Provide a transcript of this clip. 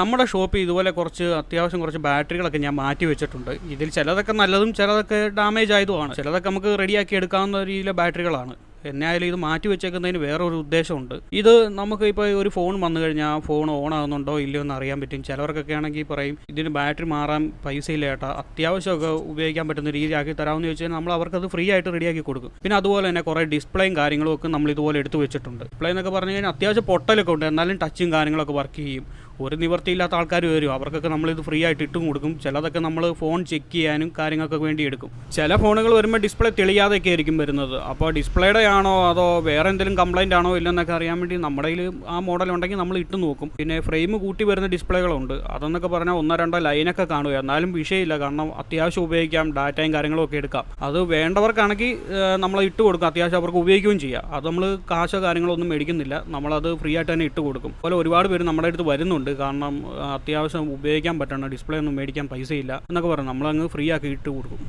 നമ്മുടെ ഷോപ്പിൽ ഇതുപോലെ അത്യാവശ്യം കുറച്ച് ബാറ്ററികളൊക്കെ ഞാൻ മാറ്റി വെച്ചിട്ടുണ്ട്. ഇതിൽ ചിലതൊക്കെ നല്ലതും ചിലതൊക്കെ ഡാമേജ് ആയതുമാണ്. ചിലതൊക്കെ നമുക്ക് റെഡിയാക്കി എടുക്കാവുന്ന രീതിയിലെ ബാറ്ററികളാണ്. എന്നായാലും ഇത് മാറ്റി വെച്ചേക്കുന്നതിന് വേറൊരു ഉദ്ദേശമുണ്ട്. ഇത് നമുക്ക് ഇപ്പോൾ ഒരു ഫോൺ വന്നു കഴിഞ്ഞാൽ ആ ഫോൺ ഓൺ ആകുന്നുണ്ടോ ഇല്ലയോ എന്ന് അറിയാൻ പറ്റും. ചിലവർക്കൊക്കെ ആണെങ്കിൽ പറയും ഇതിന് ബാറ്ററി മാറാൻ പൈസ ഇല്ല ചേട്ടാ, അത്യാവശ്യമൊക്കെ ഉപയോഗിക്കാൻ പറ്റുന്ന രീതിയാക്കി തരാമെന്ന് ചോദിച്ചാൽ നമ്മൾ അവർക്കത് ഫ്രീ ആയിട്ട് റെഡിയാക്കി കൊടുക്കും. പിന്നെ അതുപോലെ തന്നെ കുറേ ഡിസ്പ്ലേയും കാര്യങ്ങളും ഒക്കെ നമ്മൾ ഇതുപോലെ എടുത്ത് വെച്ചിട്ടുണ്ട്. ഡിസ്പ്ലേ എന്നൊക്കെ പറഞ്ഞു കഴിഞ്ഞാൽ അത്യാവശ്യം പൊട്ടലൊക്കെ ഉണ്ട്, എന്നാലും ടച്ചും കാര്യങ്ങളൊക്കെ വർക്ക് ചെയ്യും. ഒരു നിവർത്തിയില്ലാത്ത ആൾക്കാർ വരും, അവർക്കൊക്കെ നമ്മളിത് ഫ്രീ ആയിട്ട് ഇട്ടും കൊടുക്കും. ചിലതൊക്കെ നമ്മൾ ഫോൺ ചെക്ക് ചെയ്യാനും കാര്യങ്ങൾക്കൊക്കെ വേണ്ടി എടുക്കും. ചില ഫോണുകൾ വരുമ്പോൾ ഡിസ്പ്ലേ തെളിയാതെയൊക്കെ ആയിരിക്കും വരുന്നത്. അപ്പോൾ ഡിസ്പ്ലേയുടെ ആണോ അതോ വേറെ എന്തെങ്കിലും കംപ്ലൈൻ്റ് ആണോ ഇല്ലെന്നൊക്കെ അറിയാൻ വേണ്ടി നമ്മുടെ കയ്യിൽ ആ മോഡൽ ഉണ്ടെങ്കിൽ നമ്മൾ ഇട്ട് നോക്കും. പിന്നെ ഫ്രെയിം കൂട്ടി വരുന്ന ഡിസ്പ്ലേകളുണ്ട്. അതെന്നൊക്കെ പറഞ്ഞാൽ 1-2 ലൈനൊക്കെ കാണുക, എന്നാലും വിഷയമില്ല. കാരണം അത്യാവശ്യം ഉപയോഗിക്കാം, ഡാറ്റയും കാര്യങ്ങളും ഒക്കെ എടുക്കാം. അത് വേണ്ടവർക്കാണെങ്കിൽ നമ്മൾ ഇട്ട് കൊടുക്കും, അത്യാവശ്യം അവർക്ക് ഉപയോഗിക്കുകയും ചെയ്യാം. അത് നമ്മൾ കാശോ കാര്യങ്ങളോ ഒന്നും മേടിക്കുന്നില്ല, നമ്മളത് ഫ്രീ ആയിട്ട് തന്നെ ഇട്ട് കൊടുക്കും. അതുപോലെ ഒരുപാട് പേര് നമ്മുടെ അടുത്ത് വരുന്നുണ്ട്, കാരണം അത്യാവശ്യം ഉപയോഗിക്കാൻ പറ്റണം, ഡിസ്പ്ലേ ഒന്നും മേടിക്കാൻ പൈസയില്ല എന്നൊക്കെ പറഞ്ഞു നമ്മളങ്ങ് ഫ്രീ ആക്കി ഇട്ട് കൊടുക്കും.